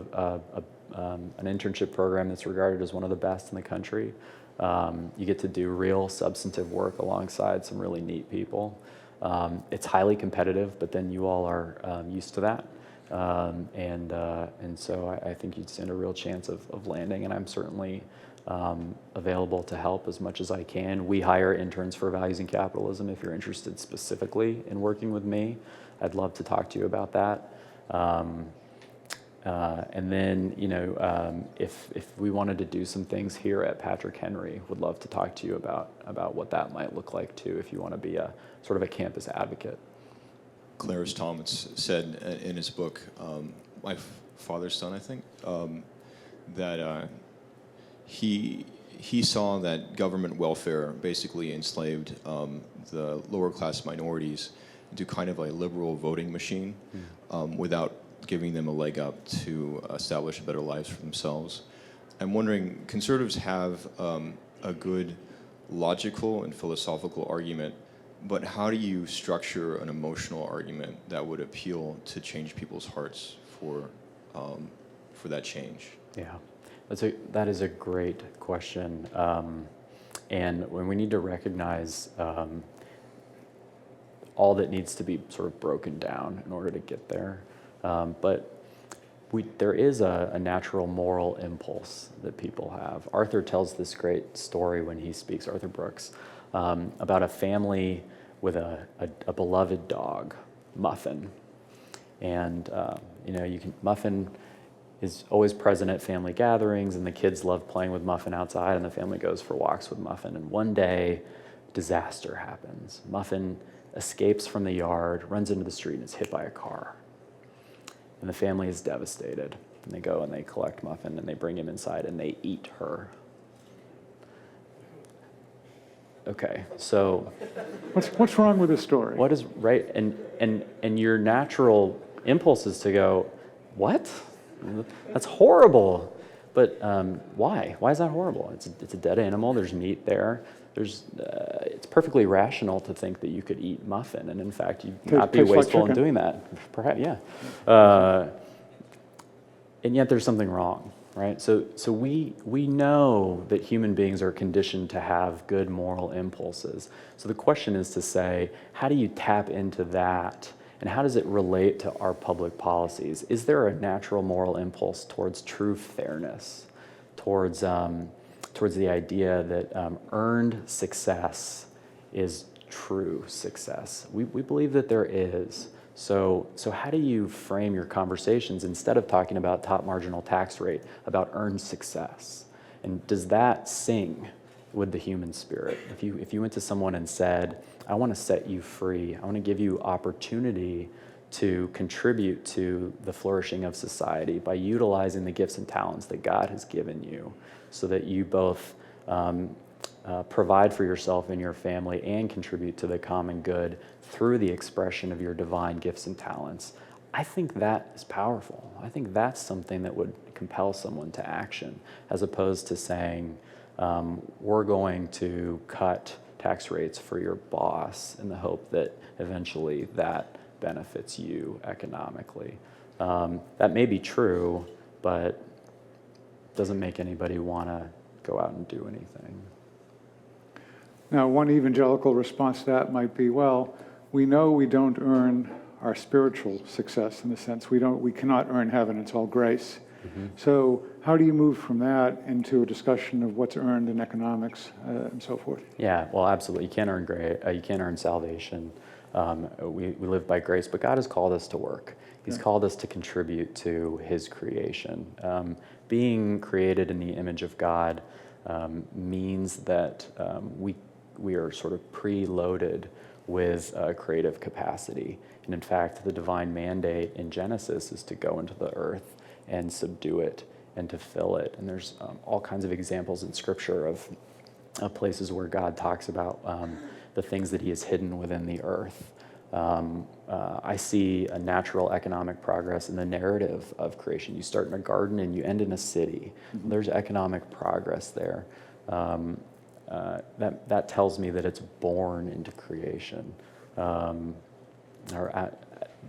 an internship program that's regarded as one of the best in the country. You get to do real substantive work alongside some really neat people. It's highly competitive, but then you all are used to that. And so I think you'd stand a real chance of landing, and I'm certainly available to help as much as I can. We hire interns for Values and Capitalism. If you're interested specifically in working with me, I'd love to talk to you about that. And then, if we wanted to do some things here at Patrick Henry, would love to talk to you about what that might look like too, if you want to be a sort of a campus advocate. Clarence Thomas said in his book, My Father's Son, I think, that he saw that government welfare basically enslaved the lower class minorities into kind of a liberal voting machine without giving them a leg up to establish better lives for themselves. I'm wondering, conservatives have a good logical and philosophical argument, but how do you structure an emotional argument that would appeal to change people's hearts for that change? Yeah, that is a great question. And when we need to recognize all that needs to be sort of broken down in order to get there. But there is a natural moral impulse that people have. Arthur tells this great story when he speaks, Arthur Brooks, about a family with a beloved dog, Muffin. And, Muffin is always present at family gatherings, and the kids love playing with Muffin outside, and the family goes for walks with Muffin. And one day, disaster happens. Muffin escapes from the yard, runs into the street, and is hit by a car. And the family is devastated. And they go and they collect Muffin and they bring him inside and they eat her. okay, so What's wrong with this story? what is right? And your natural impulse is to go, what? That's horrible. But why? Why is that horrible? It's a dead animal. There's meat there. It's perfectly rational to think that you could eat muffin, and in fact, you'd not be Tastes like wasteful in chicken. doing that. Perhaps, yeah. And yet, there's something wrong, right? So we know that human beings are conditioned to have good moral impulses. So the question is to say, how do you tap into that? And how does it relate to our public policies? Is there a natural moral impulse towards true fairness, towards the idea that earned success is true success? We believe that there is. So how do you frame your conversations instead of talking about top marginal tax rate, about earned success? And does that sing with the human spirit? If you went to someone and said, I want to set you free, I want to give you opportunity to contribute to the flourishing of society by utilizing the gifts and talents that God has given you so that you both provide for yourself and your family and contribute to the common good through the expression of your divine gifts and talents. I think that is powerful. I think that's something that would compel someone to action, as opposed to saying, we're going to cut tax rates for your boss in the hope that eventually that benefits you economically. That may be true, but doesn't make anybody want to go out and do anything. Now, one evangelical response to that might be, well, we know we don't earn our spiritual success in the sense we cannot earn heaven, it's all grace. Mm-hmm. So how do you move from that into a discussion of what's earned in economics and so forth? Yeah, well, absolutely. You can't earn you can't earn salvation. We live by grace, but God has called us to work. He's called us to contribute to His creation. Being created in the image of God means that we are sort of preloaded with creative capacity. And in fact, the divine mandate in Genesis is to go into the earth and subdue it and to fill it. And there's all kinds of examples in Scripture of places where God talks about the things that He has hidden within the earth. I see a natural economic progress in the narrative of creation. You start in a garden and you end in a city. Mm-hmm. There's economic progress there. That tells me that it's born into creation.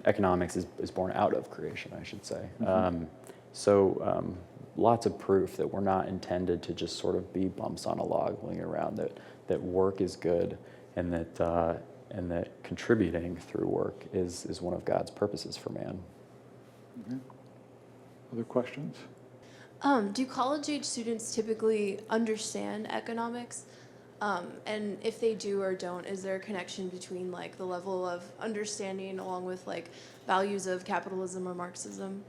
Economics is born out of creation, I should say. Mm-hmm. Lots of proof that we're not intended to just sort of be bumps on a log laying around, that work is good, and that contributing through work is one of God's purposes for man. Mm-hmm. Other questions? Do college-age students typically understand economics? And if they do or don't, is there a connection between like the level of understanding along with like values of capitalism or Marxism?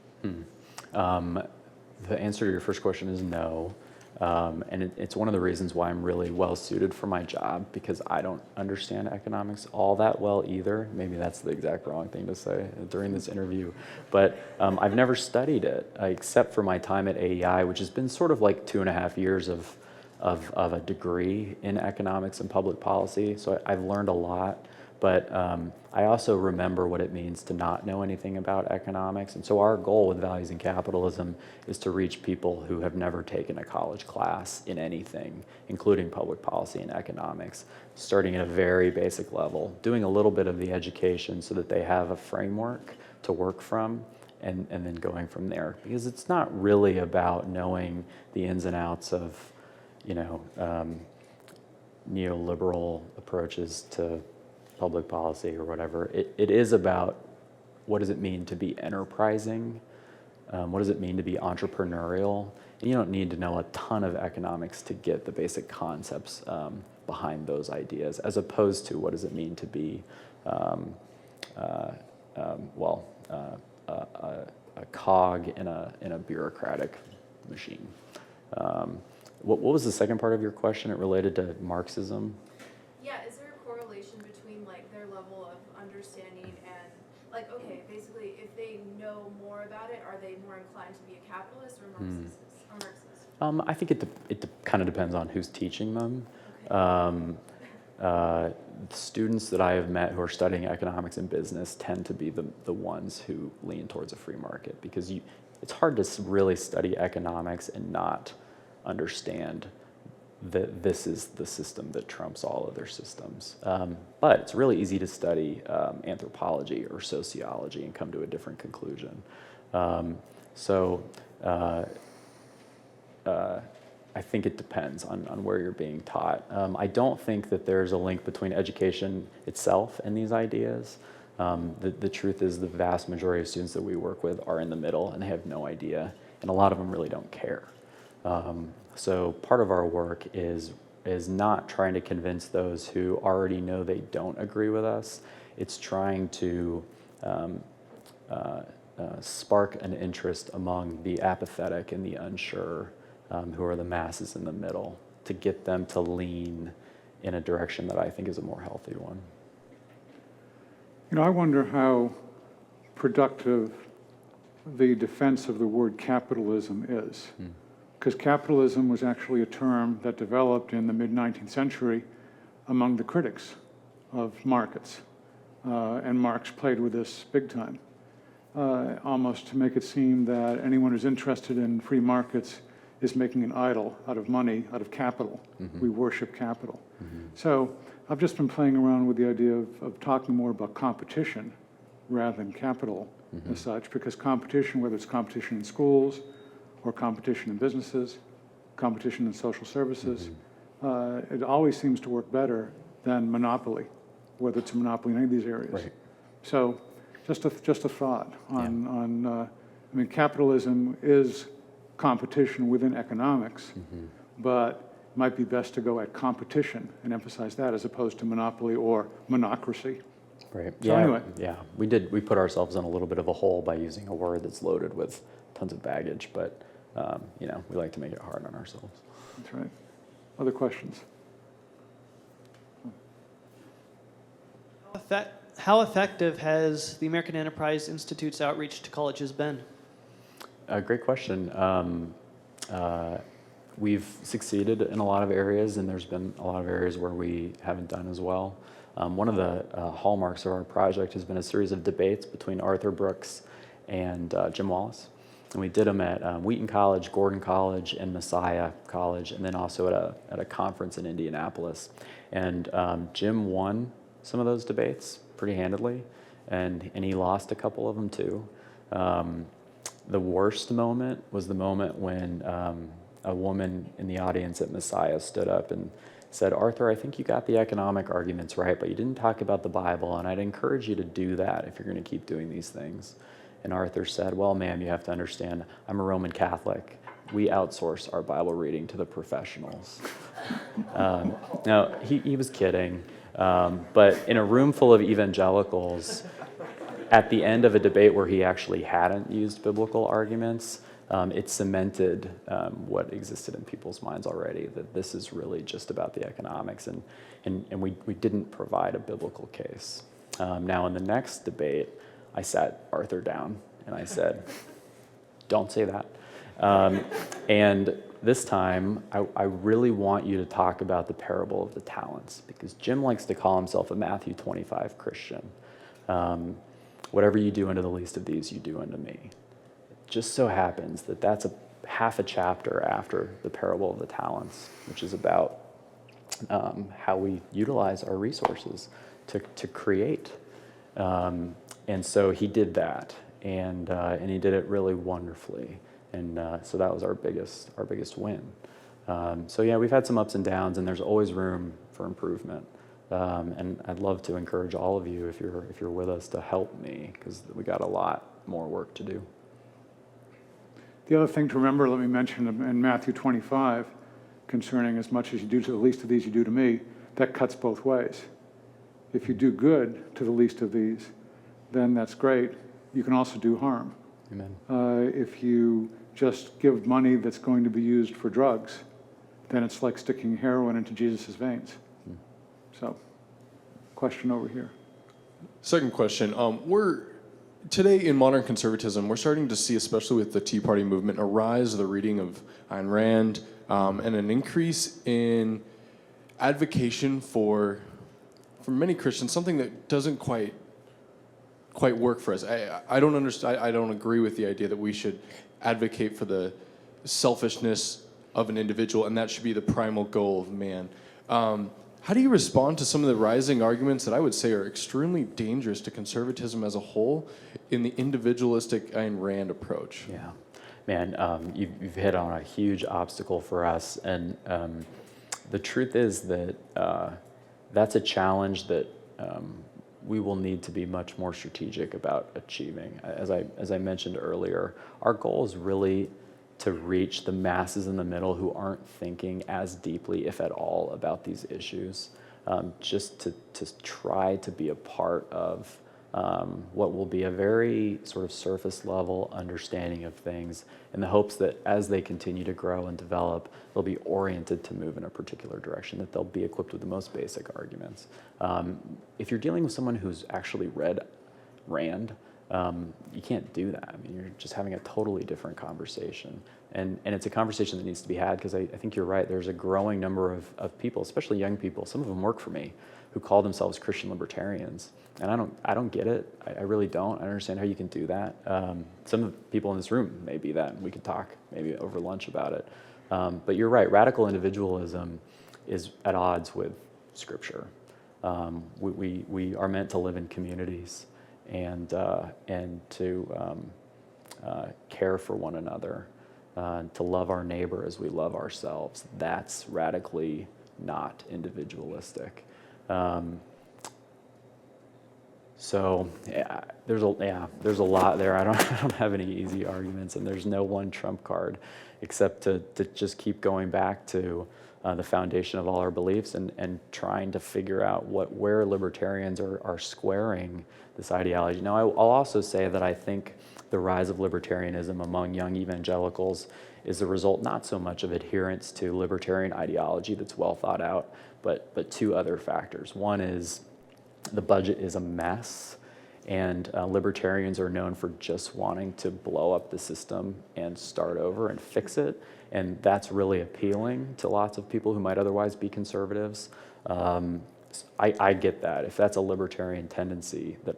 The answer to your first question is no. And it's one of the reasons why I'm really well suited for my job, because I don't understand economics all that well either. Maybe that's the exact wrong thing to say during this interview. But I've never studied it, except for my time at AEI, which has been sort of like 2.5 years of a degree in economics and public policy. So I've learned a lot. But I also remember what it means to not know anything about economics. And so our goal with Values and Capitalism is to reach people who have never taken a college class in anything, including public policy and economics, starting at a very basic level, doing a little bit of the education so that they have a framework to work from, and then going from there. Because it's not really about knowing the ins and outs of, neoliberal approaches to public policy or whatever. It is about what does it mean to be enterprising? What does it mean to be entrepreneurial? And you don't need to know a ton of economics to get the basic concepts behind those ideas, as opposed to what does it mean to be a cog in a bureaucratic machine. What was the second part of your question? It related to Marxism? Yeah, is there a correlation between like their level of understanding and like, okay, basically if they know more about it, are they more inclined to be a capitalist or Marxist? I think it kind of depends on who's teaching them. Okay. students that I have met who are studying economics and business tend to be the ones who lean towards a free market, because it's hard to really study economics and not understand that this is the system that trumps all other systems. But it's really easy to study anthropology or sociology and come to a different conclusion. I think it depends on where you're being taught. I don't think that there's a link between education itself and these ideas. The truth is the vast majority of students that we work with are in the middle and they have no idea, and a lot of them really don't care. So part of our work is not trying to convince those who already know they don't agree with us. It's trying to spark an interest among the apathetic and the unsure, who are the masses in the middle, to get them to lean in a direction that I think is a more healthy one. I wonder how productive the defense of the word capitalism is. Because capitalism was actually a term that developed in the mid-19th century among the critics of markets. And Marx played with this big time, almost to make it seem that anyone who's interested in free markets is making an idol out of money, out of capital. We worship capital. So I've just been playing around with the idea of talking more about competition rather than capital as such, because competition, whether it's competition in schools or competition in businesses, competition in social services, it always seems to work better than monopoly, whether it's a monopoly in any of these areas. Right. So just a thought on capitalism is competition within economics, but it might be best to go at competition and emphasize that as opposed to monopoly or monocracy. Right. So anyway. Yeah. We put ourselves in a little bit of a hole by using a word that's loaded with tons of baggage, but we like to make it hard on ourselves. That's right. Other questions? How effective has the American Enterprise Institute's outreach to colleges been? Great question. We've succeeded in a lot of areas, and there's been a lot of areas where we haven't done as well. One of the hallmarks of our project has been a series of debates between Arthur Brooks and Jim Wallace. And we did them at Wheaton College, Gordon College, and Messiah College, and then also at a conference in Indianapolis. And Jim won some of those debates pretty handedly, and he lost a couple of them too. The worst moment was the moment when a woman in the audience at Messiah stood up and said, "Arthur, I think you got the economic arguments right, but you didn't talk about the Bible, and I'd encourage you to do that if you're going to keep doing these things." And Arthur said, "Well, ma'am, you have to understand, I'm a Roman Catholic. We outsource our Bible reading to the professionals." Now, he was kidding, but in a room full of evangelicals, at the end of a debate where he actually hadn't used biblical arguments, it cemented what existed in people's minds already, that this is really just about the economics, and we didn't provide a biblical case. Now, in the next debate, I sat Arthur down and I said, "Don't say that." And this time, I really want you to talk about the parable of the talents, because Jim likes to call himself a Matthew 25 Christian. Whatever you do unto the least of these, you do unto me. It just so happens that that's half a chapter after the parable of the talents, which is about how we utilize our resources to create. And so he did that, and he did it really wonderfully. And so that was our biggest win. So yeah, we've had some ups and downs, and there's always room for improvement. And I'd love to encourage all of you, if you're with us, to help me, because we got a lot more work to do. The other thing to remember, let me mention in Matthew 25, concerning as much as you do to the least of these, you do to me, that cuts both ways. If you do good to the least of these, then that's great. You can also do harm. Amen. If you just give money that's going to be used for drugs, then it's like sticking heroin into Jesus' veins. So, question over here. Second question. Today in modern conservatism, we're starting to see, especially with the Tea Party movement, a rise of the reading of Ayn Rand and an increase in advocation for for many Christians, something that doesn't quite work for us. I don't understand. I don't agree with the idea that we should advocate for the selfishness of an individual, and that should be the primal goal of man. How do you respond to some of the rising arguments that I would say are extremely dangerous to conservatism as a whole in the individualistic Ayn Rand approach? Yeah, man, you've hit on a huge obstacle for us, and the truth is that that's a challenge that we will need to be much more strategic about achieving. As I mentioned earlier, our goal is really to reach the masses in the middle who aren't thinking as deeply, if at all, about these issues. Just to try to be a part of what will be a very sort of surface level understanding of things, in the hopes that as they continue to grow and develop, they'll be oriented to move in a particular direction, that they'll be equipped with the most basic arguments. If you're dealing with someone who's actually read Rand, you can't do that. I mean, you're just having a totally different conversation. And it's a conversation that needs to be had, because I think you're right. There's a growing number of people, especially young people, some of them work for me, who call themselves Christian libertarians. And I don't get it. I really don't. I don't understand how you can do that. Some of the people in this room may be that, and we could talk maybe over lunch about it. But you're right. Radical individualism is at odds with Scripture. We are meant to live in communities and to care for one another, to love our neighbor as we love ourselves. That's radically not individualistic. So yeah, there's a lot there. I don't have any easy arguments, and there's no one trump card, except to just keep going back to the foundation of all our beliefs and trying to figure out where libertarians are squaring this ideology. Now, I'll also say that I think the rise of libertarianism among young evangelicals is the result not so much of adherence to libertarian ideology that's well thought out, but two other factors. One is the budget is a mess, and libertarians are known for just wanting to blow up the system and start over and fix it, and that's really appealing to lots of people who might otherwise be conservatives. I get that. If that's a libertarian tendency, that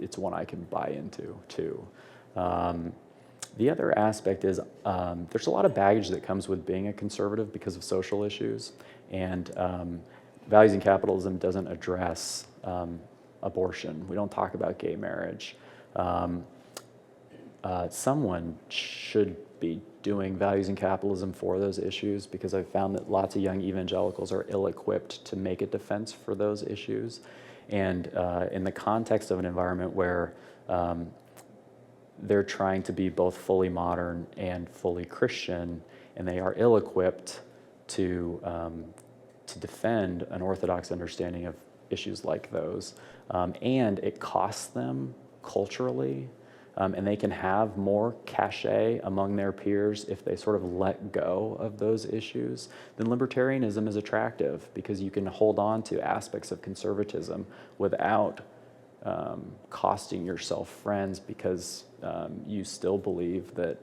it's one I can buy into too. The other aspect is there's a lot of baggage that comes with being a conservative because of social issues, and Values and Capitalism doesn't address abortion. We don't talk about gay marriage. Someone should be doing Values and Capitalism for those issues, because I've found that lots of young evangelicals are ill-equipped to make a defense for those issues. And in the context of an environment where they're trying to be both fully modern and fully Christian, and they are ill-equipped to defend an orthodox understanding of issues like those, and it costs them culturally, and they can have more cachet among their peers if they sort of let go of those issues, then libertarianism is attractive, because you can hold on to aspects of conservatism without costing yourself friends, because you still believe that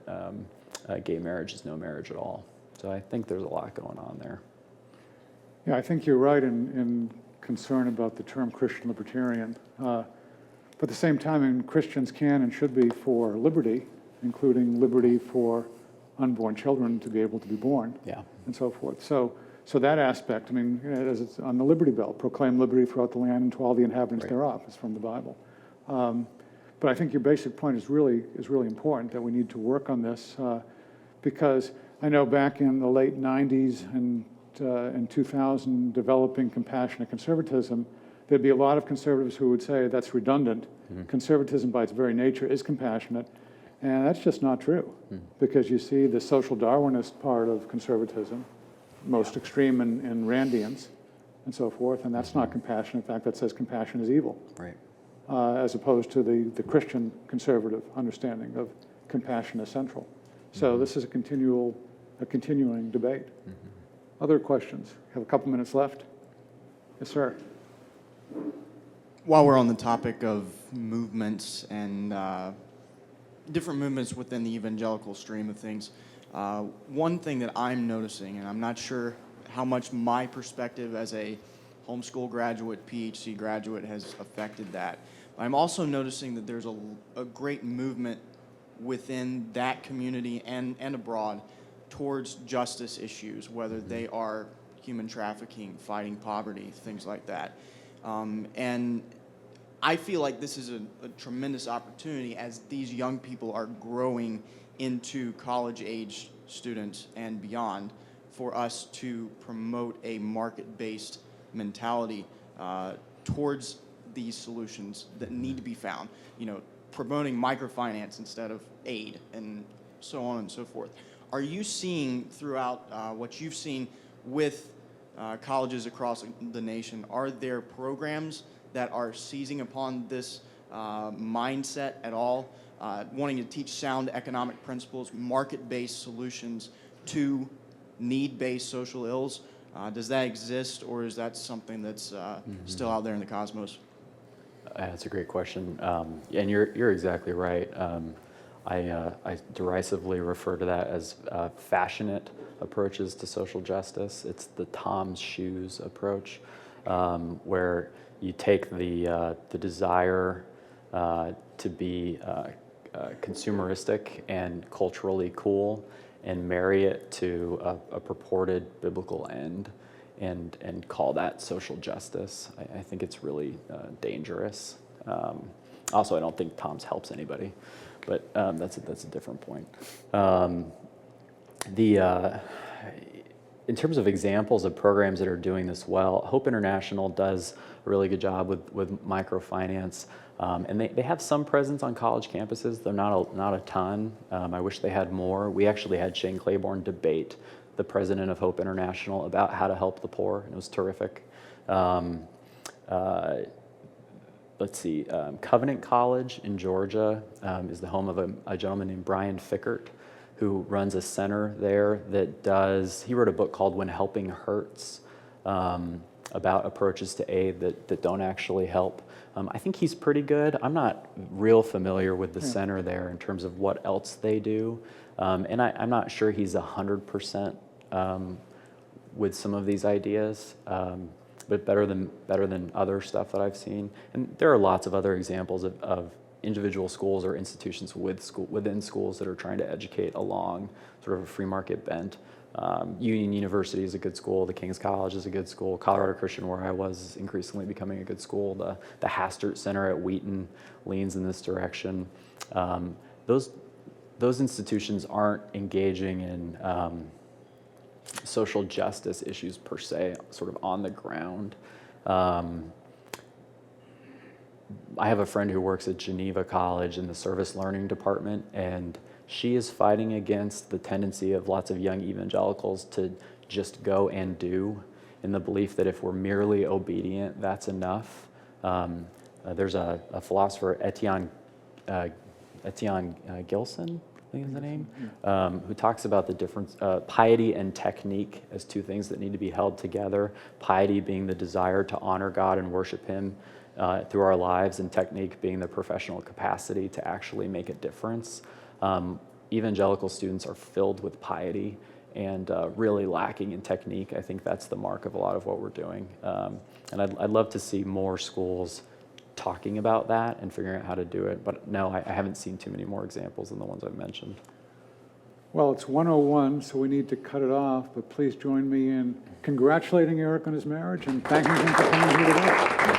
gay marriage is no marriage at all. So I think there's a lot going on there. Yeah, I think you're right in concern about the term Christian libertarian. But at the same time, Christians can and should be for liberty, including liberty for unborn children to be able to be born, Yeah. and so forth. So that aspect, I mean, as it's on the Liberty Bell, proclaim liberty throughout the land and to all the inhabitants thereof, is from the Bible. But I think your basic point is really important, that we need to work on this, because I know back in the late 90s and in 2000, developing compassionate conservatism, there'd be a lot of conservatives who would say that's redundant. Mm-hmm. Conservatism by its very nature is compassionate, and that's just not true, because you see the social Darwinist part of conservatism, most extreme in Randians and so forth, and that's not compassion. In fact, that says compassion is evil, Right. As opposed to the Christian conservative understanding of compassion as central. So this is a continuing debate. Other questions? Have a couple minutes left. Yes, sir. While we're on the topic of movements and different movements within the evangelical stream of things, one thing that I'm noticing, and I'm not sure how much my perspective as a homeschool graduate, PhD graduate has affected that. I'm also noticing that there's a great movement within that community and abroad towards justice issues, whether they are human trafficking, fighting poverty, things like that. And I feel like this is a tremendous opportunity as these young people are growing into college-age students and beyond for us to promote a market-based mentality towards these solutions that need to be found. You know, promoting microfinance instead of aid and so on and so forth. Are you seeing throughout what you've seen with colleges across the nation, are there programs that are seizing upon this mindset at all, wanting to teach sound economic principles, market-based solutions to need-based social ills? Does that exist, or is that something that's still out there in the cosmos? That's a great question, and you're exactly right. I derisively refer to that as fashionate approaches to social justice. It's the Tom's shoes approach, where you take the desire to be consumeristic and culturally cool and marry it to a purported biblical end and call that social justice. I think it's really dangerous. Also, I don't think Tom's helps anybody, but that's a different point. In terms of examples of programs that are doing this well, Hope International does a really good job with microfinance, and they have some presence on college campuses. They're not a ton. I wish they had more. We actually had Shane Claiborne debate the president of Hope International about how to help the poor, and it was terrific. Let's see, Covenant College in Georgia is the home of a gentleman named Brian Fickert, who runs a center there that he wrote a book called When Helping Hurts, about approaches to aid that don't actually help. I think he's pretty good. I'm not real familiar with the center there in terms of what else they do. And I'm not sure he's 100% with some of these ideas, but better than other stuff that I've seen. And there are lots of other examples of individual schools or institutions within schools that are trying to educate along sort of a free market bent. Union University is a good school. The King's College is a good school. Colorado Christian, where I was, is increasingly becoming a good school. The Hastert Center at Wheaton leans in this direction. Those institutions aren't engaging in social justice issues per se, sort of on the ground. I have a friend who works at Geneva College in the service learning department, and she is fighting against the tendency of lots of young evangelicals to just go and do, in the belief that if we're merely obedient, that's enough. There's a philosopher, Etienne Gilson, I think is the name, who talks about the difference, piety and technique as two things that need to be held together. Piety being the desire to honor God and worship Him through our lives, and technique being the professional capacity to actually make a difference. Evangelical students are filled with piety and really lacking in technique. I think that's the mark of a lot of what we're doing. And I'd love to see more schools talking about that and figuring out how to do it. But no, I haven't seen too many more examples than the ones I've mentioned. Well, it's 1:01, so we need to cut it off, but please join me in congratulating Eric on his marriage and thanking him for coming here today.